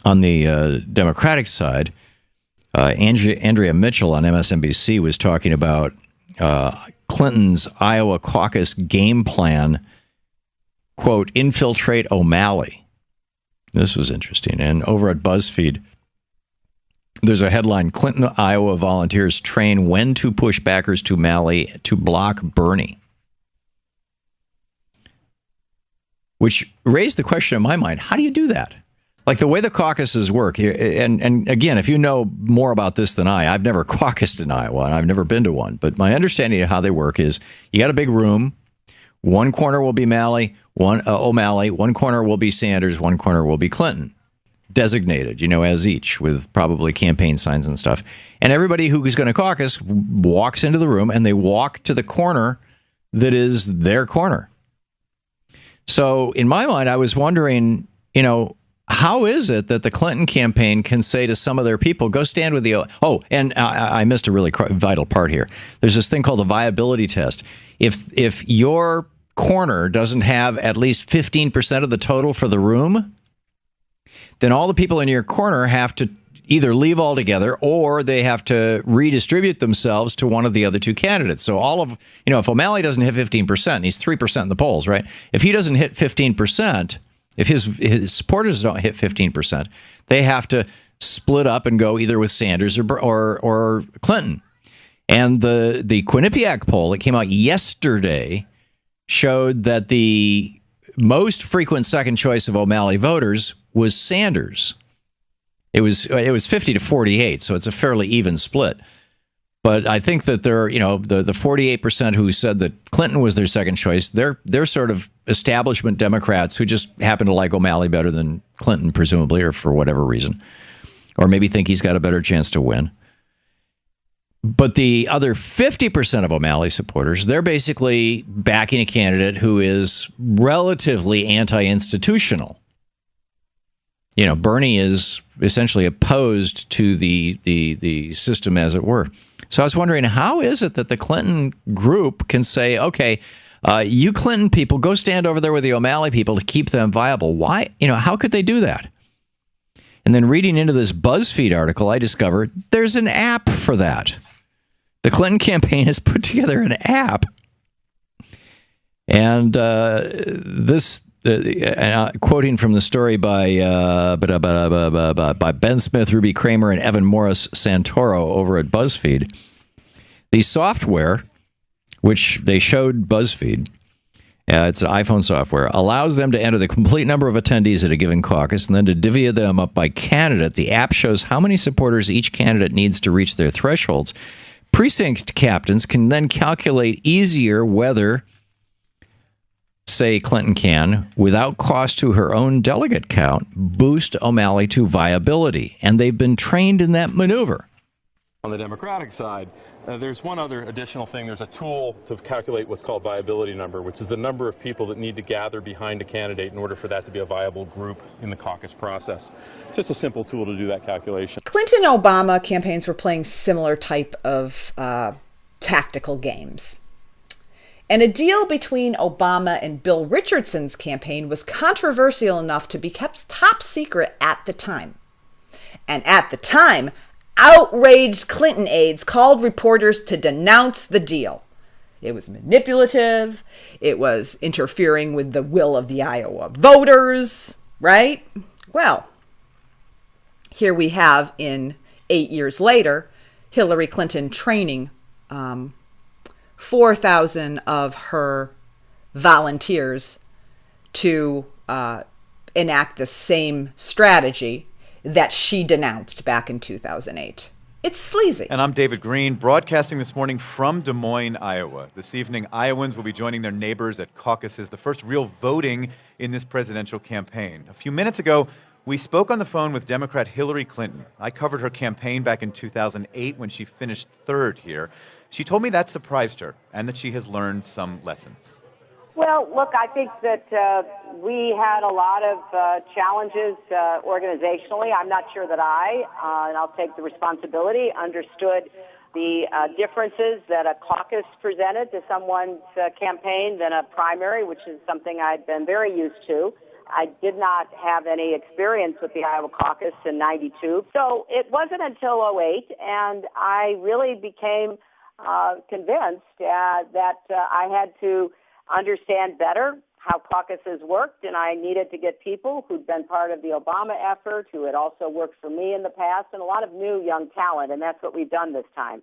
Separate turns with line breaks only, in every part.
on the Democratic side, Andrea Mitchell on MSNBC was talking about Clinton's Iowa Caucus game plan, quote, infiltrate O'Malley. This was interesting. And over at BuzzFeed, there's a headline, Clinton, Iowa volunteers train when to push backers to O'Malley to block Bernie. Which raised the question in my mind, how do you do that? Like the way the caucuses work, and again, if you know more about this than I've never caucused in Iowa, and I've never been to one, but my understanding of how they work is you got a big room, one corner will be O'Malley, one corner will be Sanders, one corner will be Clinton, designated, as each, with probably campaign signs and stuff. And everybody who is going to caucus walks into the room, and they walk to the corner that is their corner. So in my mind, I was wondering, how is it that the Clinton campaign can say to some of their people, go stand with the... Oh, and I missed a really vital part here. There's this thing called a viability test. If your corner doesn't have at least 15% of the total for the room, then all the people in your corner have to either leave altogether or they have to redistribute themselves to one of the other two candidates. So if O'Malley doesn't hit 15%, and he's 3% in the polls, right? If he doesn't hit 15%, if his supporters don't hit 15%, they have to split up and go either with Sanders or Clinton. And the Quinnipiac poll that came out yesterday showed that the most frequent second choice of O'Malley voters was Sanders. It was 50 to 48, so it's a fairly even split. But I think that the 48% who said that Clinton was their second choice, they're sort of establishment Democrats who just happen to like O'Malley better than Clinton, presumably, or for whatever reason, or maybe think he's got a better chance to win. But the other 50% of O'Malley supporters, they're basically backing a candidate who is relatively anti-institutional. Bernie is essentially opposed to the system, as it were. So I was wondering, how is it that the Clinton group can say, okay, you Clinton people, go stand over there with the O'Malley people to keep them viable? Why? How could they do that? And then reading into this BuzzFeed article, I discovered there's an app for that. The Clinton campaign has put together an app. And quoting from the story by Ben Smith, Ruby Kramer, and Evan Morris Santoro over at BuzzFeed, the software, which they showed BuzzFeed, it's an iPhone software, allows them to enter the complete number of attendees at a given caucus and then to divvy them up by candidate. The app shows how many supporters each candidate needs to reach their thresholds. Precinct captains can then calculate easier whether, say Clinton can, without cost to her own delegate count, boost O'Malley to viability. And they've been trained in that maneuver.
On the Democratic side, there's one other additional thing. There's a tool to calculate what's called viability number, which is the number of people that need to gather behind a candidate in order for that to be a viable group in the caucus process. Just a simple tool to do that calculation.
Clinton and Obama campaigns were playing similar type of tactical games. And a deal between Obama and Bill Richardson's campaign was controversial enough to be kept top secret at the time. And at the time, outraged Clinton aides called reporters to denounce the deal. It was manipulative. It was interfering with the will of the Iowa voters, right? Well, here we have, in 8 years later, Hillary Clinton training 4,000 of her volunteers to enact the same strategy that she denounced back in 2008. It's sleazy.
And I'm David Green, broadcasting this morning from Des Moines, Iowa. This evening, Iowans will be joining their neighbors at caucuses, the first real voting in this presidential campaign. A few minutes ago, we spoke on the phone with Democrat Hillary Clinton. I covered her campaign back in 2008 when she finished third here. She told me that surprised her and that she has learned some lessons.
Well, look, I think that we had a lot of challenges organizationally. I'm not sure that and I'll take the responsibility, understood the differences that a caucus presented to someone's campaign than a primary, which is something I'd been very used to. I did not have any experience with the Iowa Caucus in '92. So it wasn't until '08, and I really became convinced that I had to understand better how caucuses worked, and I needed to get people who'd been part of the Obama effort, who had also worked for me in the past, and a lot of new young talent, and that's what we've done this time.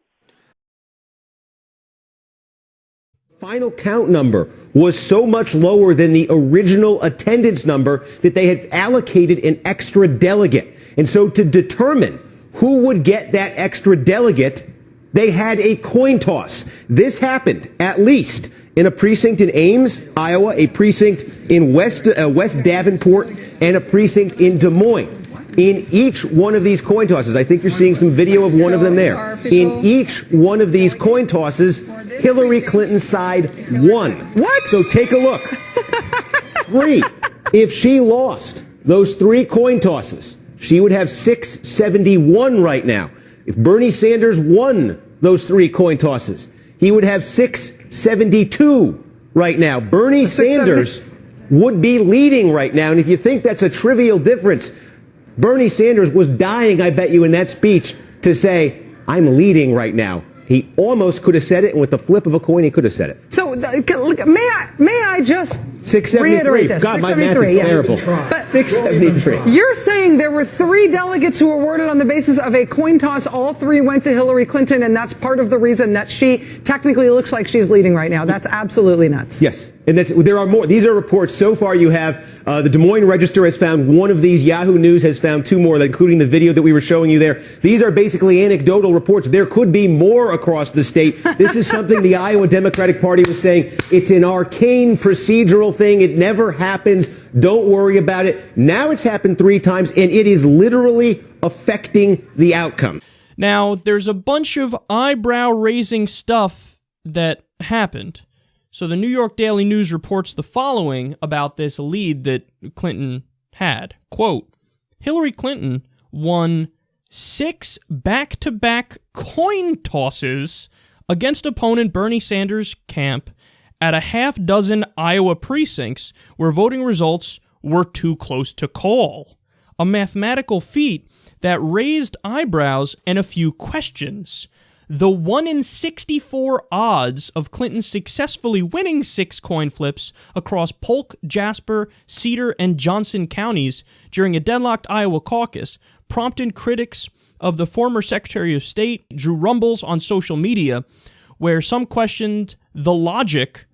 Final count number was so much lower than the original attendance number that they had allocated an extra delegate. And so to determine who would get that extra delegate, they had a coin toss. This happened at least in a precinct in Ames, Iowa, a precinct in West Davenport, and a precinct in Des Moines. In each one of these coin tosses, I think you're seeing some video of one of them there. In each one of these coin tosses, Hillary Clinton's side won.
What?
So take a look. 3. If she lost those 3 coin tosses, she would have 671 right now. If Bernie Sanders won those 3 coin tosses, he would have 672 right now. Bernie Sanders would be leading right now. And if you think that's a trivial difference, Bernie Sanders was dying, I bet you, in that speech to say, I'm leading right now. He almost could have said it, and with the flip of a coin, he could have said it.
So, may I just
673. God, my math is terrible.
But
673.
You're saying there were 3 delegates who were awarded on the basis of a coin toss. All 3 went to Hillary Clinton, and that's part of the reason that she technically looks like she's leading right now. That's absolutely nuts.
Yes, and there are more. These are reports. So far, you have the Des Moines Register has found one of these. Yahoo News has found 2 more, including the video that we were showing you there. These are basically anecdotal reports. There could be more across the state. This is something the Iowa Democratic Party was saying. It's an arcane procedural thing. It never happens. Don't worry about it. Now it's happened 3 times, and it is literally affecting the outcome.
Now, there's a bunch of eyebrow-raising stuff that happened. So the New York Daily News reports the following about this lead that Clinton had. Quote, Hillary Clinton won 6 back-to-back coin tosses against opponent Bernie Sanders' camp at a half-dozen Iowa precincts where voting results were too close to call. A mathematical feat that raised eyebrows and a few questions. The 1 in 64 odds of Clinton successfully winning 6 coin flips across Polk, Jasper, Cedar, and Johnson counties during a deadlocked Iowa caucus prompted critics of the former Secretary of State drew rumbles on social media where some questioned the logic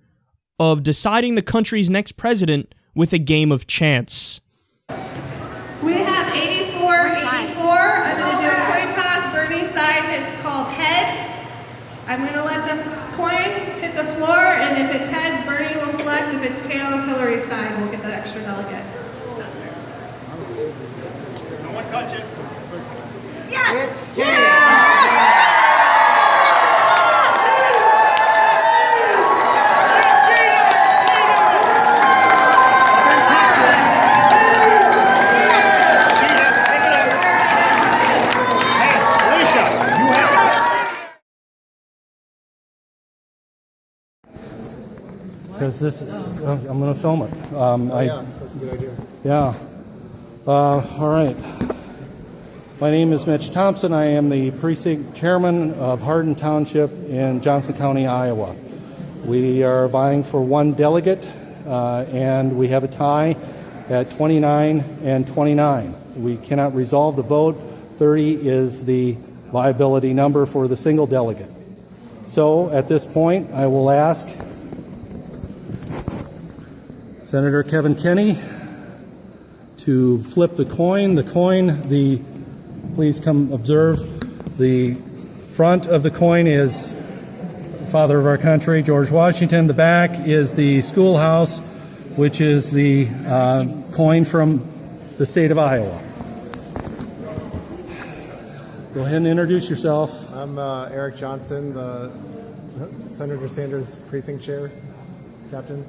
of deciding the country's next president with a game of chance.
We have 84. I'm going to do a coin toss. Bernie's side is called heads. I'm going to let the coin hit the floor, and if it's heads, Bernie will select. If it's tails, Hillary's side will get the extra delegate.
No one touch it.
Yes!
Yeah!
Because this, I'm going to film it.
Yeah, that's a good idea.
Yeah. All right. My name is Mitch Thompson. I am the precinct chairman of Hardin Township in Johnson County, Iowa. We are vying for 1 delegate, and we have a tie at 29 and 29. We cannot resolve the vote. 30 is the viability number for the single delegate. So at this point, I will ask Senator Kevin Kenney to flip the coin. Please come observe. The front of the coin is father of our country, George Washington. The back is the schoolhouse, which is the coin from the state of Iowa. Go ahead and introduce yourself.
I'm Eric Johnson, the Senator Sanders precinct chair, captain.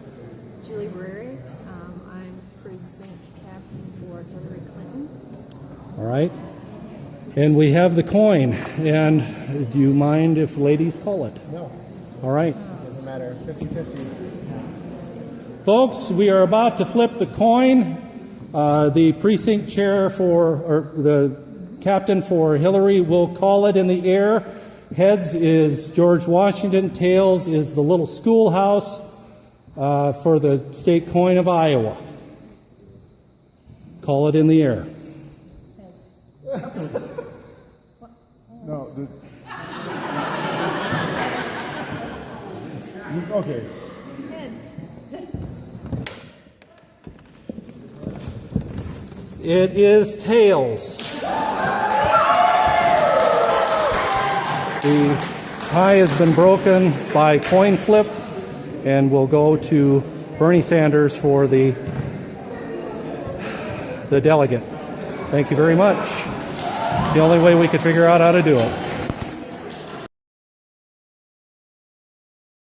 Julie Brerick. I'm precinct captain for Hillary Clinton.
All right. And we have the coin. And do you mind if ladies call it?
No.
All right.
matter, 50-50.
Folks, we are about to flip the coin. The precinct chair or the captain for Hillary will call it in the air. Heads is George Washington. Tails is the little schoolhouse for the state coin of Iowa. Call it in the air.
No. Okay.
It is tails. The tie has been broken by coin flip and will go to Bernie Sanders for the delegate. Thank you very much. It's the only way we could figure out how to do it.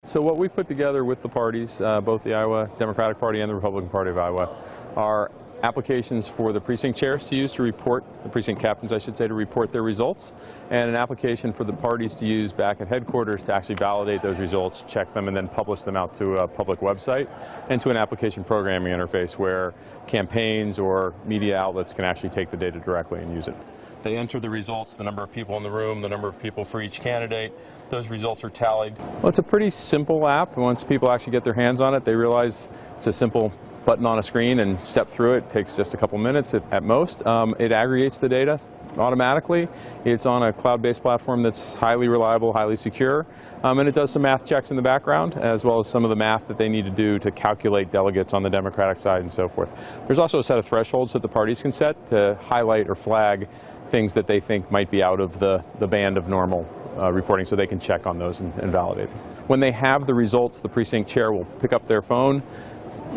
So what we put together with the parties, both the Iowa Democratic Party and the Republican Party of Iowa, are applications for the precinct chairs to use to report, the precinct captains I should say, to report their results, and an application for the parties to use back at headquarters to actually validate those results, check them, and then publish them out to a public website, and to an application programming interface where campaigns or media outlets can actually take the data directly and use it. They enter the results, the number of people in the room, the number of people for each candidate. Those results are tallied. Well, it's a pretty simple app. Once people actually get their hands on it, they realize it's a simple button on a screen and step through it. It takes just a couple minutes at most. It aggregates the data automatically. It's on a cloud-based platform that's highly reliable, highly secure, and it does some math checks in the background, as well as some of the math that they need to do to calculate delegates on the Democratic side and so forth. There's also a set of thresholds that the parties can set to highlight or flag things that they think might be out of the band of normal reporting, so they can check on those and validate them. When they have the results, the precinct chair will pick up their phone,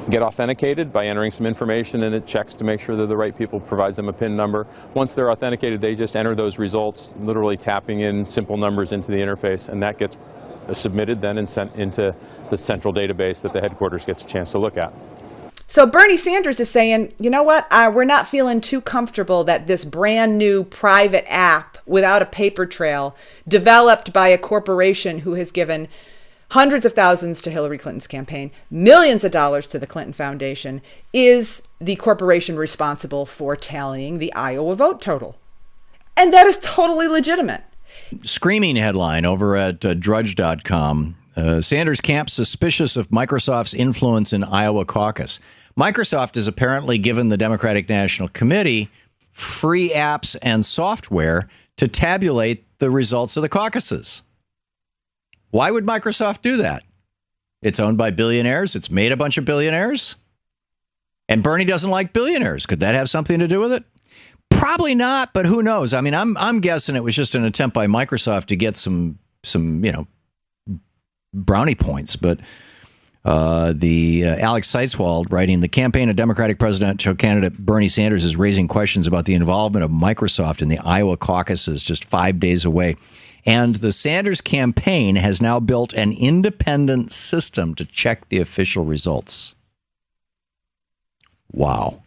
get authenticated by entering some information, and it checks to make sure they're the right people, provides them a PIN number. Once they're authenticated, they just enter those results, literally tapping in simple numbers into the interface, and that gets submitted then and sent into the central database that the headquarters gets a chance to look at.
So Bernie Sanders is saying, you know what, we're not feeling too comfortable that this brand new private app without a paper trail, developed by a corporation who has given hundreds of thousands to Hillary Clinton's campaign, millions of dollars to the Clinton Foundation, is the corporation responsible for tallying the Iowa vote total. And that is totally legitimate.
Screaming headline over at drudge.com. Sanders camp suspicious of Microsoft's influence in Iowa caucus. Microsoft has apparently given the Democratic National Committee free apps and software to tabulate the results of the caucuses. Why would Microsoft do that? It's owned by billionaires. It's made a bunch of billionaires. And Bernie doesn't like billionaires. Could that have something to do with it? Probably not, but who knows? I mean, I'm guessing it was just an attempt by Microsoft to get some brownie points. But Alex Seitzwald writing, the campaign of Democratic presidential candidate Bernie Sanders is raising questions about the involvement of Microsoft in the Iowa caucuses just 5 days away. And the Sanders campaign has now built an independent system to check the official results. Wow.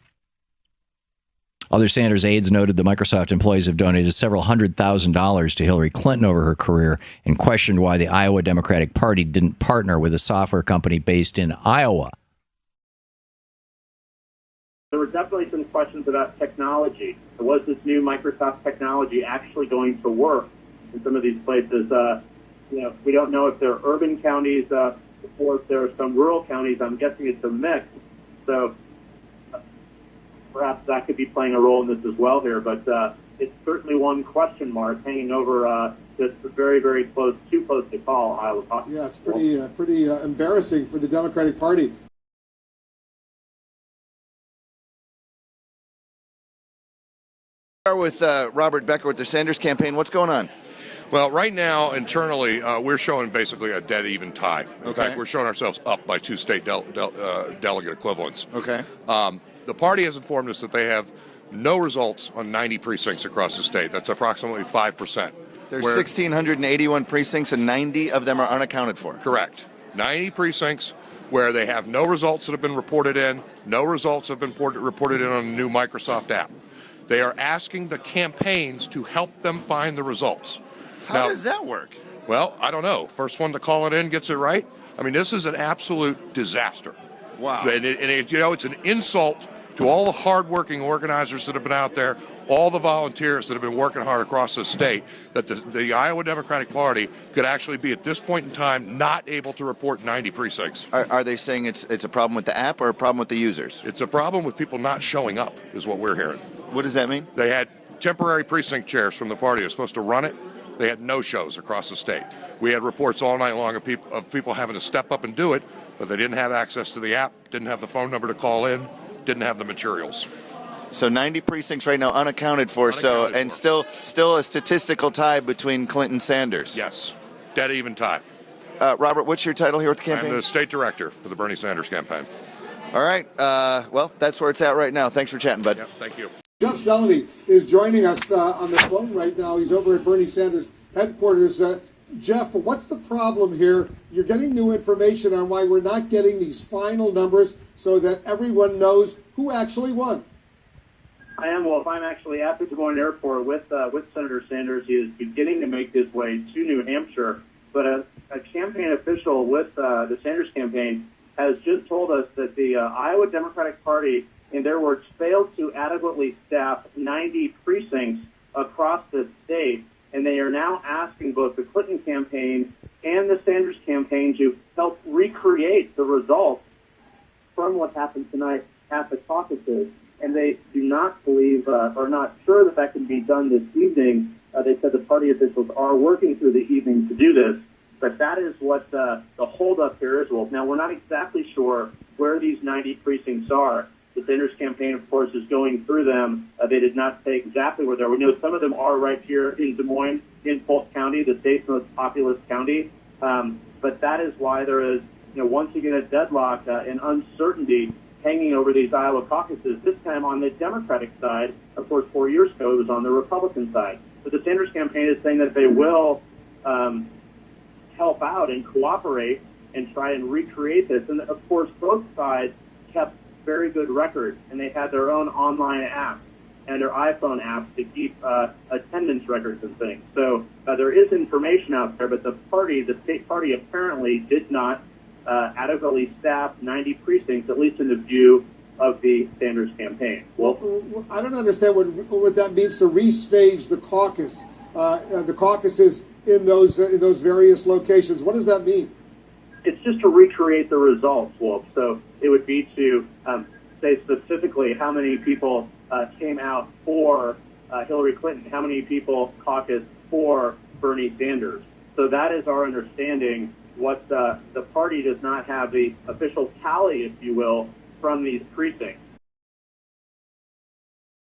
Other Sanders aides noted the Microsoft employees have donated several $100,000 to Hillary Clinton over her career and questioned why the Iowa Democratic Party didn't partner with a software company based in Iowa.
There were definitely some questions about technology. Was this new Microsoft technology actually going to work in some of these places? We don't know if they're urban counties or if there are some rural counties. I'm guessing it's a mix. So perhaps that could be playing a role in this as well here, but it's certainly one question mark hanging over this very, very close, too close to call Iowa Caucus.
Yeah, it's pretty embarrassing for the Democratic Party.
Start with Robert Becker with the Sanders campaign. What's going on?
Well, right now, internally, we're showing basically a dead even tie. In fact, we're showing ourselves up by 2 state delegate equivalents.
Okay.
The party has informed us that they have no results on 90 precincts across the state. That's approximately 5%.
There's 1,681 precincts, and 90 of them are unaccounted for.
Correct. 90 precincts where they have no results that have been reported in, no results have been reported in on the new Microsoft app. They are asking the campaigns to help them find the results.
How does that work?
Well, I don't know. First one to call it in gets it right. I mean, this is an absolute disaster.
Wow.
And it's an insult to all the hardworking organizers that have been out there, all the volunteers that have been working hard across the state, that the Iowa Democratic Party could actually be at this point in time not able to report 90 precincts.
Are they saying it's a problem with the app or a problem with the users?
It's a problem with people not showing up, is what we're hearing.
What does that mean?
They had temporary precinct chairs from the party who was supposed to run it. They had no shows across the state. We had reports all night long of people having to step up and do it, but they didn't have access to the app, didn't have the phone number to call in, didn't have the materials.
So 90 precincts right now unaccounted for. Still a statistical tie between Clinton and Sanders.
Yes, dead even tie.
Robert, what's your title here with the campaign?
I'm the state director for the Bernie Sanders campaign.
All right. Well, that's where it's at right now. Thanks for chatting, bud.
Yep, thank you.
Jeff Zeleny is joining us on the phone right now. He's over at Bernie Sanders headquarters. Jeff, what's the problem here? You're getting new information on why we're not getting these final numbers so that everyone knows who actually won.
I am. Well, I'm actually at the Des Moines airport with Senator Sanders. He is beginning to make his way to New Hampshire. But a campaign official with the Sanders campaign has just told us that the Iowa Democratic Party, in their words, failed to adequately staff 90 precincts across the state. And they are now asking both the Clinton campaign and the Sanders campaign to help recreate the results from what happened tonight at the caucuses. And they do not believe or not sure that that can be done this evening. They said the party officials are working through the evening to do this. But that is what the holdup here is, Wolf. Now, we're not exactly sure where these 90 precincts are. The Sanders campaign, of course, is going through them. They did not say exactly where they are. We know some of them are right here in Des Moines, in Polk County, the state's most populous county. But that is why there is, once again, a deadlock and uncertainty hanging over these Iowa caucuses, this time on the Democratic side. Of course, 4 years ago, it was on the Republican side. But the Sanders campaign is saying that they will help out and cooperate and try and recreate this. And, of course, both sides kept very good records, and they had their own online apps and their iPhone apps to keep attendance records and things. So there is information out there, but the state party apparently did not adequately staff 90 precincts, at least in the view of the Sanders campaign.
Well, I don't understand what that means to restage the caucus, the caucuses in those various locations. What does that mean?
It's just to recreate the results, Wolf. So it would be to say specifically how many people came out for Hillary Clinton, how many people caucused for Bernie Sanders. So that is our understanding. What the party does not have the official tally, if you will, from these precincts.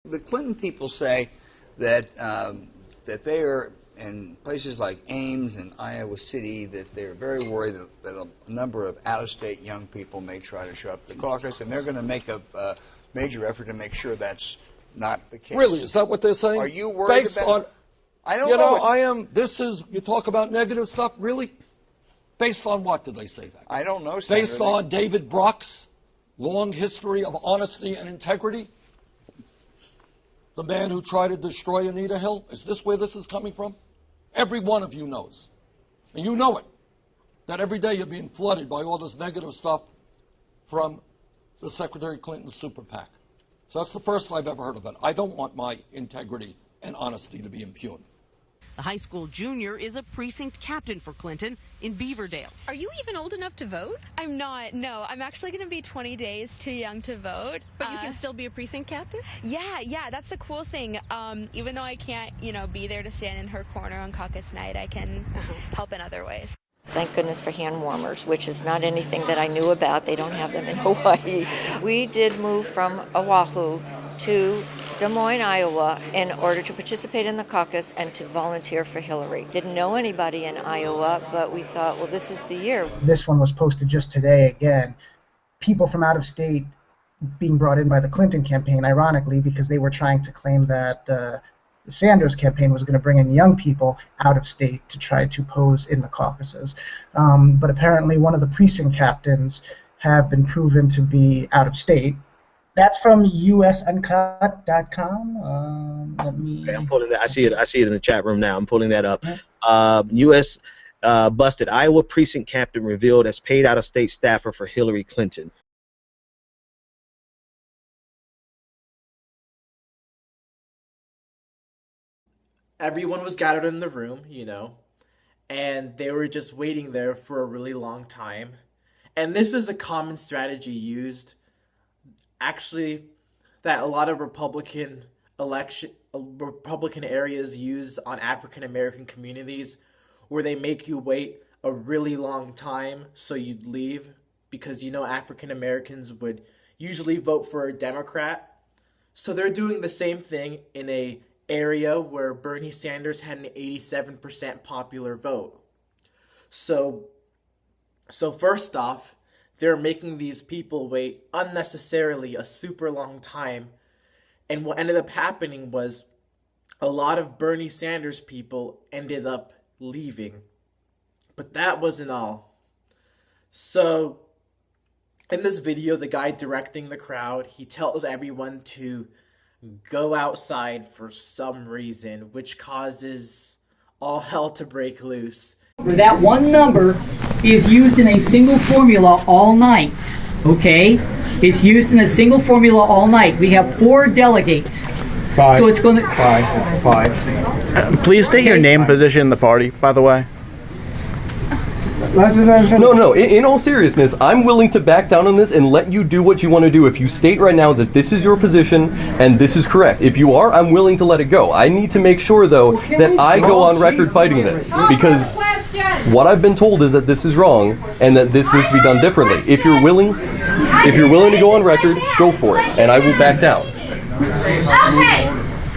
The Clinton people say that that they are in places like Ames and Iowa City, that they're very worried that a number of out-of-state young people may try to show up at the caucus, and they're going to make a major effort to make sure that's not the case.
Really, is that what they're saying?
Are you worried
based
about
on?
I don't know.
I am. This is. You talk about negative stuff. Really, based on what did they say that?
I don't know.
Based on David Brock's long history of honesty and integrity. The man who tried to destroy Anita Hill. Is this where this is coming from? Every one of you knows, and you know it, that every day you're being flooded by all this negative stuff from the Secretary Clinton's super PAC. So that's the first I've ever heard of it. I don't want my integrity and honesty to be impugned.
The high school junior is a precinct captain for Clinton in Beaverdale.
Are you even old enough to vote? I'm not, no. I'm actually going to be 20 days too young to vote.
But you can still be a precinct captain?
Yeah, that's the cool thing. Even though I can't, be there to stand in her corner on caucus night, I can help in other ways.
Thank goodness for hand warmers, which is not anything that I knew about. They don't have them in Hawaii. We did move from Oahu to Des Moines, Iowa, in order to participate in the caucus and to volunteer for Hillary. Didn't know anybody in Iowa, but we thought, well, this is the year.
This one was posted just today again. People from out of state being brought in by the Clinton campaign, ironically, because they were trying to claim that the Sanders campaign was going to bring in young people out of state to try to pose in the caucuses. But apparently one of the precinct captains have been proven to be out of state. That's from usuncut.com.
Okay, I'm pulling that. I see it in the chat room now. I'm pulling that up. U.S. Busted Iowa precinct captain revealed as paid out-of-state staffer for Hillary Clinton.
everyone was gathered in the room, and they were just waiting there for a really long time. And this is a common strategy used, actually, that a lot of Republican areas use on African American communities, where they make you wait a really long time so you'd leave, because African Americans would usually vote for a Democrat. So they're doing the same thing in a area where Bernie Sanders had an 87% popular vote. So first off, they're making these people wait unnecessarily a super long time. And what ended up happening was a lot of Bernie Sanders people ended up leaving. But that wasn't all. So in this video, the guy directing the crowd, he tells everyone to go outside for some reason, which causes all hell to break loose.
That one number is used in a single formula all night, okay? It's used in a single formula all night. We have 4 delegates.
5.
So it's going to...
5.
Please state your name, position in the party, by the way.
No, in all seriousness, I'm willing to back down on this and let you do what you want to do. If you state right now that this is your position and this is correct. If you are, I'm willing to let it go. I need to make sure, though, that I go on record fighting this, because what I've been told is that this is wrong and that this needs to be done differently. If you're willing to go on record, go for it, and I will back down.
Okay,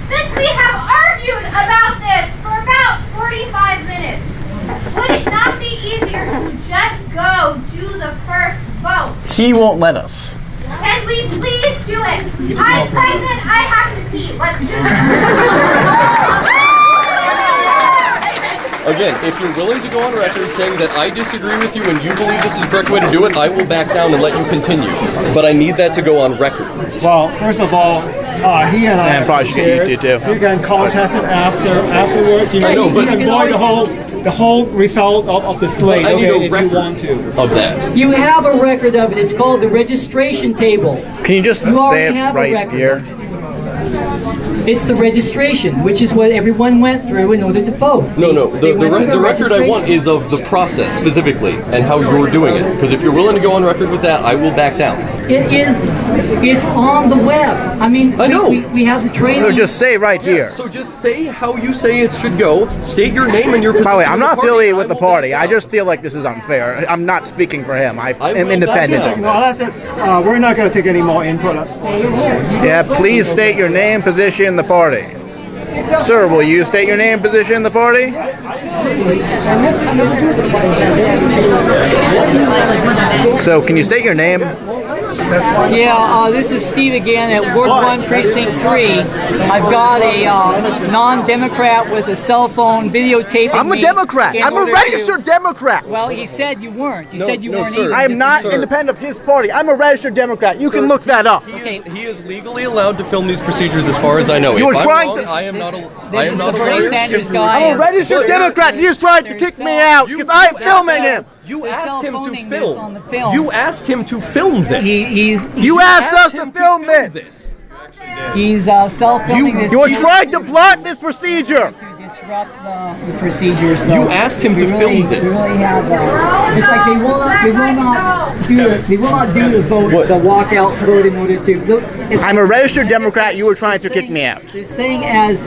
since we have argued about this for about 45 minutes, would it not be easier to just go do the first vote?
He won't let us.
Can we please do it? I'm pregnant, I have to pee. Let's do it.
Again, if you're willing to go on record saying that I disagree with you and you believe this is the correct way to do it, I will back down and let you continue. But I need that to go on record.
Well, first of all, he and I
probably should use you too.
You can contest it afterwards.
I know, but
you can void the whole result of the slate.
I need
if
a record
you want to.
of that.
You have a record of it. It's called the registration table.
Can you just say it right here?
It's the registration, which is what everyone went through in order to vote.
No. The record I want is of the process specifically and how you're doing it. Because if you're willing to go on record with that, I will back down.
It's on the web. I mean,
I know.
We have the training.
So just say right here.
So just say how you say it should go. State your name and your position.
By the way, I'm not affiliated with the party. I just feel like this is unfair. I'm not speaking for him. I am independent.
Well, that's it. We're not going to take any more input.
Yeah, please state your name, position in the party. Sir, will you state your name and position in the party? So, can you state your name?
Yeah, this is Steve again at Ward 1, Precinct 3. I've got a non-Democrat with a cell phone videotaping
I'm a Democrat. I'm a registered Democrat.
Well, he said you weren't. You said you weren't either.
I am not independent of his party. I'm a registered Democrat. You can look that up.
He is legally allowed to film these procedures as far as I know.
You were
if
trying
I'm wrong,
to...
I am not
This is the Bernie Sanders guy.
I'm a registered Democrat. He is trying to kick me out because I'm filming him.
You asked him to film. You asked him to film this.
You asked us to film this.
He's self-filming this.
You are trying to block this procedure.
Disrupt the procedure. So
you asked him to film this.
We really have, it's like they will not do the vote, the walkout vote in order to.
I'm a registered Democrat. You were trying to kick me out.
They're saying as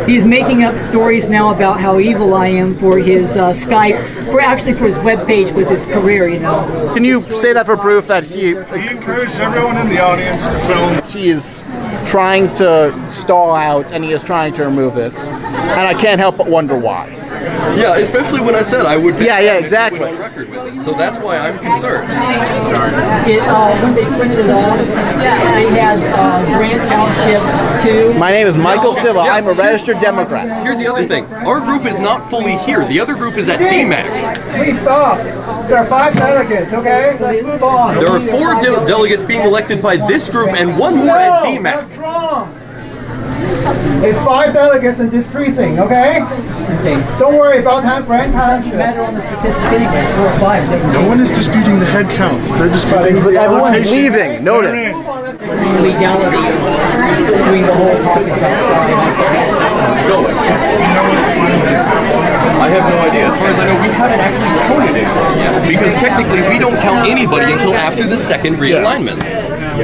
he's making up stories now about how evil I am for his Skype, for his webpage with his career.
Can you say that for proof that he
encouraged everyone in the audience to film?
He is trying to stall out, and he is trying to remove this, and I can't help but wonder why.
Yeah, especially when I said I would be
exactly.
on record with it. So that's why I'm concerned.
When they printed it off, they had Grant Township too.
My name is Michael Silva. I'm a registered Democrat.
Here's the other thing. Our group is not fully here. The other group is at DMAC.
Please stop. There are 5 delegates, okay? Let's move on.
There are 4 delegates being elected by this group and 1 more at DMAC.
That's wrong. It's 5 delegates in this precinct, okay? Don't worry about Grant Township.
On the statistics anyway, 4 or 5 doesn't
No one is disputing the head count. They're disputing the
everyone's leaving. Notice.
Legality of doing the whole caucus outside.
going. I have no idea. As far as I know, we haven't actually counted it yet. Because technically, we don't count anybody until after the second realignment.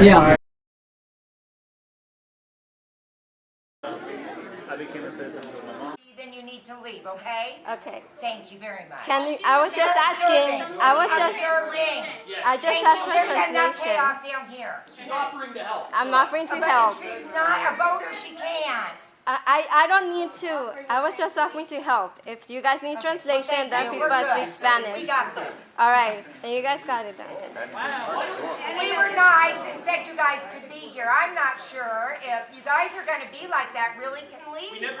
Yeah.
Then you need to leave, okay?
Okay.
Thank you very much.
I was just asking.
Observing.
I just
Thank
asked
you.
for
There's enough
translation.
chaos down here.
She's offering to help.
I'm offering to
But
help.
if she's not a voter, she can't.
I don't need to. I was just offering to help. If you guys need translation, then
you.
people
We're
speak
good.
Spanish.
We got this.
All right. And you guys got it then.
We were nice and said you guys could be here. I'm not sure if you guys are going to be like that. Really can leave.
This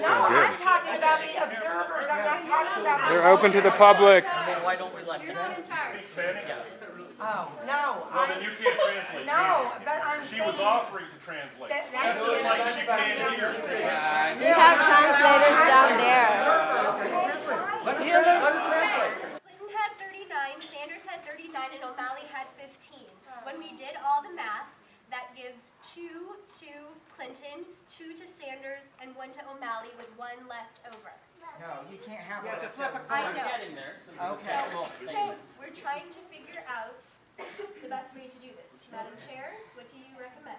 is
No,
good.
I'm talking about the observers. I'm not talking about.
They're open to the public.
Why don't we let them?
Oh, no.
Well, then you can't translate.
No, but I'm
She
saying.
was offering to translate.
That's the
Like
issue.
she can't hear.
We have translators down there.
Clinton had 39, Sanders had 39, and O'Malley had 15. When we did all the math, that gives 2 to Clinton, 2 to Sanders, and 1 to O'Malley with 1 left over.
No, you can't have
You have to
it.
flip a
I
coin.
know.
Getting there.
Okay.
So we're trying to figure out the best way to do this. Madam Chair, what do you recommend?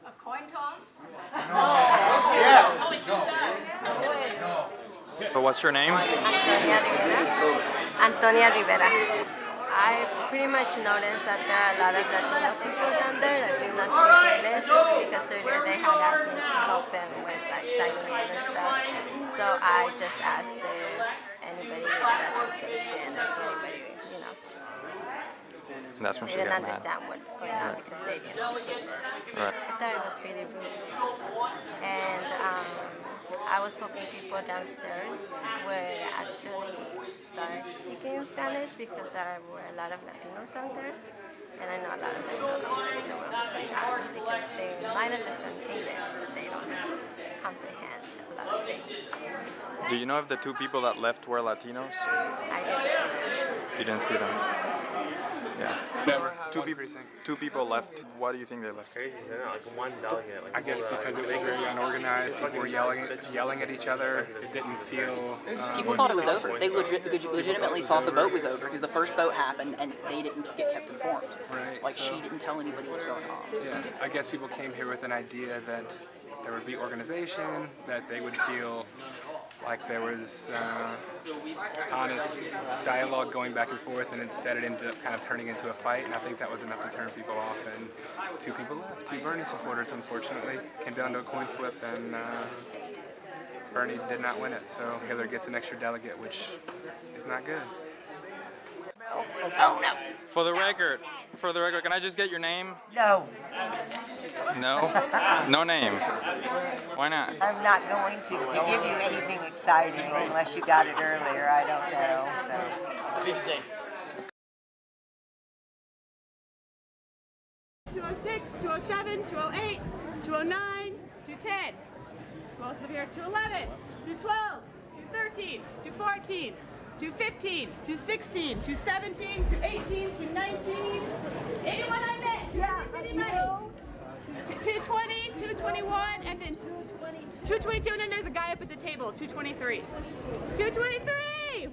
A coin toss?
Yeah.
Only 2 sides.
So what's your name?
Antonia Rivera. I pretty much noticed that there are a lot of Latino people down there that do not speak English because earlier they had asked me to help them with like signing in and stuff. So I just asked if anybody needed a translation or if anybody, you know.
That's when
They
she
didn't
got mad.
understand what was going on because they didn't speak English.
Right.
I thought it was pretty rude. And I was hoping people downstairs would actually start speaking Spanish because there were a lot of Latinos down there. And I know a lot of them don't understand what was going on because they might understand English, but they don't comprehend a lot of things.
Do you know if the two people that left were Latinos?
I didn't see them.
You didn't see them? Yeah. Never. Two people left. Why do you think they left?
Crazy, isn't it? Like one delegate. Like
I guess because it was very unorganized. People were yelling at each other. It didn't feel.
People thought it was over. They legitimately thought the vote was over because the first vote happened and they didn't get kept informed.
Right.
Like she didn't tell anybody what was going on.
Yeah. I guess people came here with an idea that there would be organization, that they would feel like there was honest dialogue going back and forth, and instead it ended up kind of turning into a fight, and I think that was enough to turn people off, and 2 people left. 2 Bernie supporters, unfortunately. Came down to a coin flip, and Bernie did not win it, so Hillary gets an extra delegate, which is not good.
Oh, no.
For the record, can I just get your name?
No.
No? No name. Why not?
I'm not going to give you anything exciting unless you got it earlier. I don't know. So.
Be safe.
206, 207, 208, 209, 210. Most of here, 211, 212, 213, 214, 215, 216, 217, 218, 219. Anyone I met? Yeah, anybody? 220, 221, and then 222, and then there's a guy up at the table, 223. 223! Woo!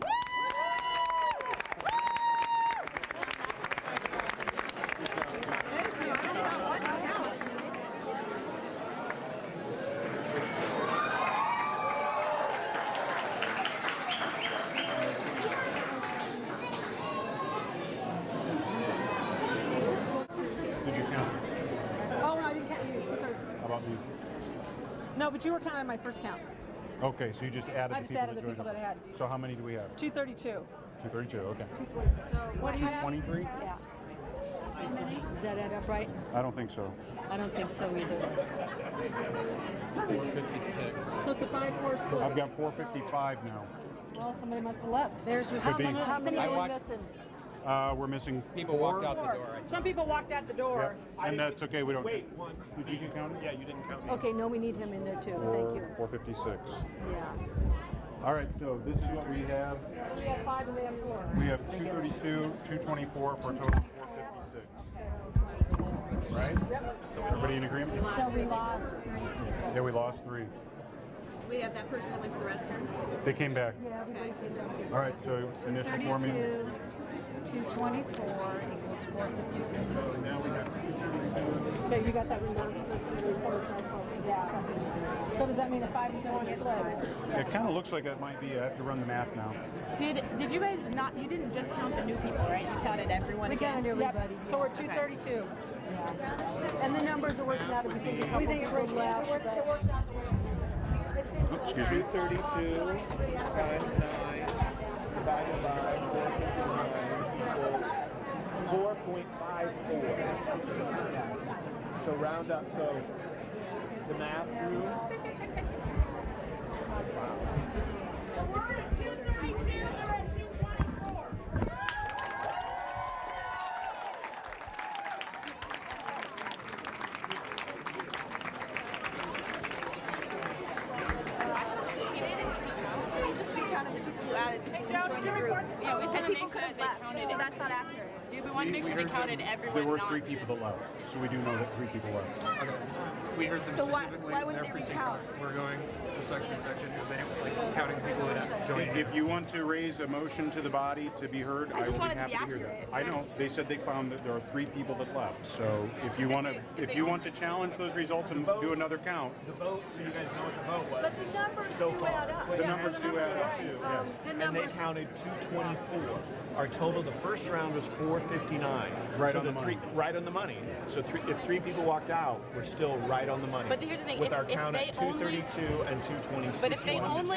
Did you count?
Oh, no, I didn't count you.
How about you?
No, but you were counting my first count.
Okay, so you just added
I
the
just
people
added
that
the
joined
people
us.
that I had.
So how many do we have?
232.
232, okay.
So what do you have?
223?
Yeah. How many? Does that add up right?
I don't think so.
I don't think so either.
456.
So it's a 5-4 split.
I've got 455 now.
Well, somebody must have left.
Theirs was Could be.
How many
I
are we
watched-
missing?
We're missing People four. walked out the door.
Some people walked out the door.
Yep. And that's okay. We don't. Wait, one. Did you get counted? Yeah, you didn't count me.
Okay, no, we need him in there too. Thank you.
456.
Yeah.
All right, so this is what we have.
We have 5 and we have 4.
We have 232, 224 for a total of 456. right? So everybody in agreement?
So we lost 3 people.
Yeah, we lost 3.
We have that person that went to the restroom.
They came back.
Yeah, everybody came back.
All right, so initial for me.
224 equals 456.
Now we have 232.
So you got that written down? Yeah. So does that mean a 5 to 1 split?
It kind of looks like it might be. I have to run the math now.
Did you guys not? You didn't just count the new people, right? You counted everyone.
We counted everybody. Yep. So we're 232. Yeah. And the numbers are working out. We think a couple people left.
Oops, excuse me.
232 times 9 divided by 4.54. So round up. So the math grew.
Yeah, we said people could have left, so that's not accurate. We want to make sure they counted everyone.
There were 3 people that left, so we do know that 3 people left.
We heard them
So
specifically
why
in
wouldn't
their
they
precinct.
recount?
We're going from section to section. Is anyone like counting people that joined?
If you want to raise a motion to the body to be heard, I will be happy to hear that. I know they said they found that there are 3 people that left. So if you want to challenge those results and do another count,
The vote, so you guys know what the vote was.
But the numbers
So
do
far.
add up.
the numbers do add up.
Yes.
The
And they
numbers.
counted 224. Our total, the first round was 459.
Right
So
on the money.
Right on the money. So if 3 people walked out, we're still right on the money.
But here's the thing,
with
if-
our
if
count
they
at 232 and 226.
But if they only,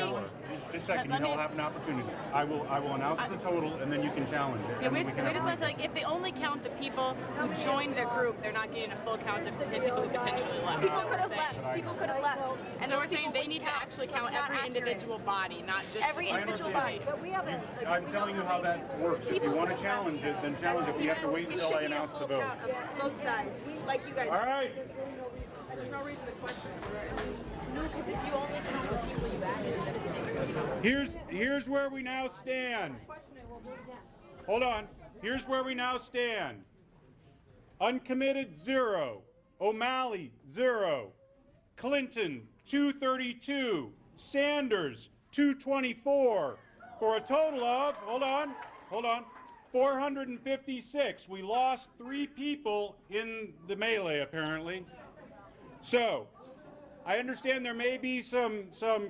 Just a second, you'll have an opportunity. I will announce the total, and then you can challenge it.
yeah,
and
we
then
just
can have a
want to like if they only count the people who joined their group, they're not getting a full count of the 10 people who potentially left.
People could have left.
People could have left. And so we're saying they need to actually count every individual body, not just
Every individual body. But we have
I'm telling you how that works. If you want to challenge it, then challenge it. We have to wait until I announce the vote.
both sides, like you guys.
All right.
There's no reason to question it. If you only count the people you added,
Here's where we now stand. Hold on. Here's where we now stand. Uncommitted 0. O'Malley 0. Clinton 232. Sanders 224. For a total of, hold on, 456. We lost 3 people in the melee, apparently. So, I understand there may be some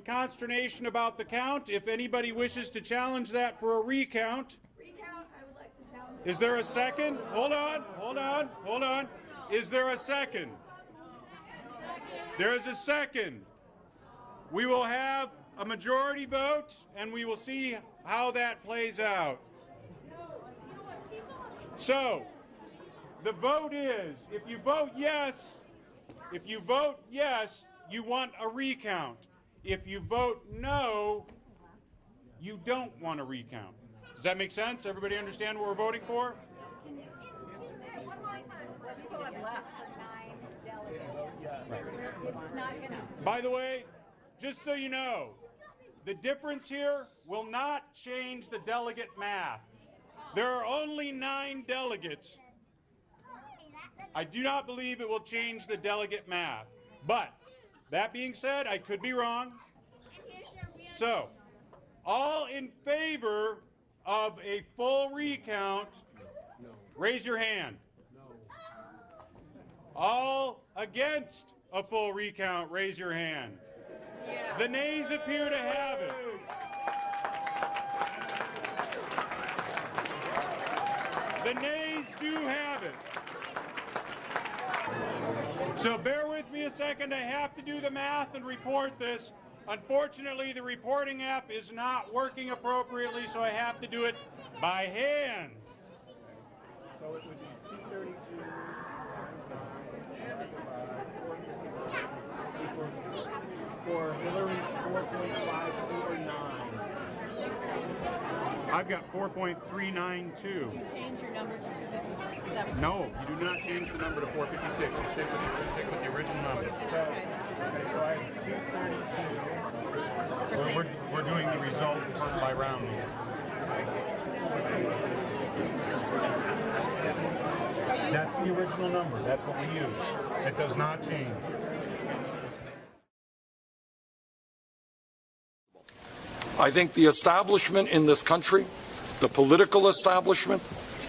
consternation about the count. If anybody wishes to challenge that for a recount.
I would like to challenge.
Is there a second? Hold on. Is there a second? There is a second. We will have a majority vote, and we will see how that plays out. So, the vote is, if you vote yes, you want a recount. If you vote no, you don't want a recount. Does that make sense? Everybody understand what we're voting for? By the way, just so you know, the difference here will not change the delegate math. There are only 9 delegates. I do not believe it will change the delegate math. But, that being said, I could be wrong. So, all in favor of a full recount, raise your hand. All against a full recount, raise your hand. The nays appear to have it. The nays do have it. So bear with me a second. I have to do the math and report this. Unfortunately, the reporting app is not working appropriately, so I have to do it by hand.
So it would be 232 for Hillary's 4.549.
I've got 4.392.
Did you change your number to 256?
No, you do not change the number to 456. You stick with the original number.
So I have 232.
We're doing the result by rounding. That's the original number. That's what we use. It does not change.
I think the establishment in this country, the political establishment,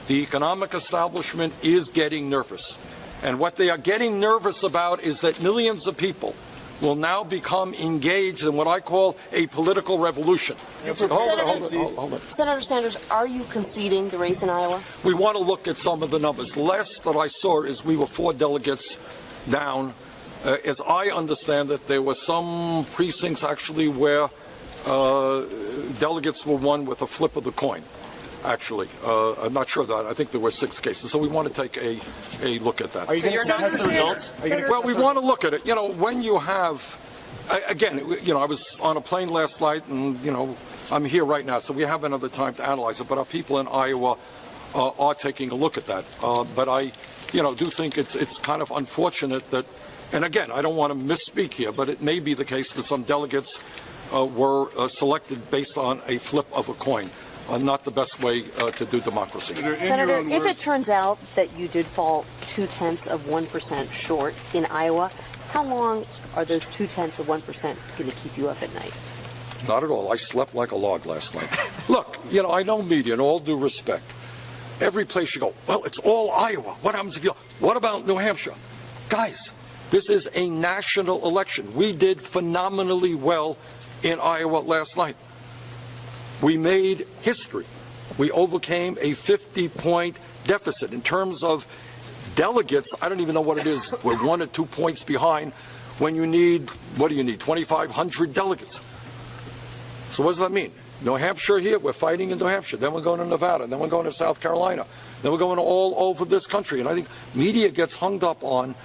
the economic establishment is getting nervous. And what they are getting nervous about is that millions of people will now become engaged in what I call a political revolution. Hold it.
Senator Sanders, are you conceding the race in Iowa?
We want to look at some of the numbers. The last that I saw is we were 4 delegates down. As I understand it, there were some precincts actually where delegates were won with a flip of the coin. Actually, I'm not sure that. I think there were 6 cases. So we want to take a look at that.
Are you going to contest the results?
Well, we want to look at it. You know, when you have, again, you know, I was on a plane last night, and you know, I'm here right now, so we have another time to analyze it. But our people in Iowa are taking a look at that. But I, you know, do think it's kind of unfortunate that, and again, I don't want to misspeak here, but it may be the case that some delegates were selected based on a flip of a coin. Not the best way to do democracy.
Senator, if it turns out that you did fall 0.2% short in Iowa, how long are those 0.2% going to keep you up at night?
Not at all. I slept like a log last night. Look, you know, I know media, in all due respect. Every place you go, well, it's all Iowa. What happens if you... What about New Hampshire? Guys, this is a national election. We did phenomenally well in Iowa last night. We made history. We overcame a 50-point deficit. In terms of delegates, I don't even know what it is. We're 1 or 2 points behind when you need, what do you need, 2,500 delegates. So what does that mean? New Hampshire here, we're fighting in New Hampshire. Then we're going to Nevada. Then we're going to South Carolina. Then we're going all over this country. And I think media gets hung up on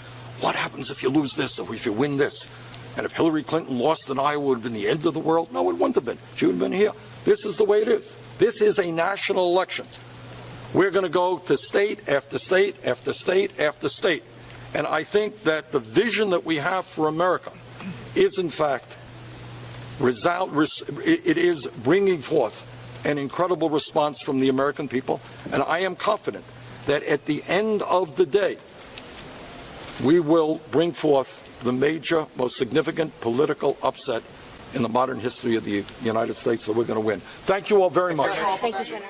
what happens if you lose this or if you win this. And if Hillary Clinton lost in Iowa, it would have been the end of the world. No, it wouldn't have been. She would have been here. This is the way it is. This is a national election. We're going to go to state after state after state after state. And I think that the vision that we have for America is, in fact, it is bringing forth an incredible response from the American people. And I am confident that at the end of the day, we will bring forth the major, most significant political upset in the modern history of the United States, so we're going to win. Thank you all very much.
Thank you, Senator.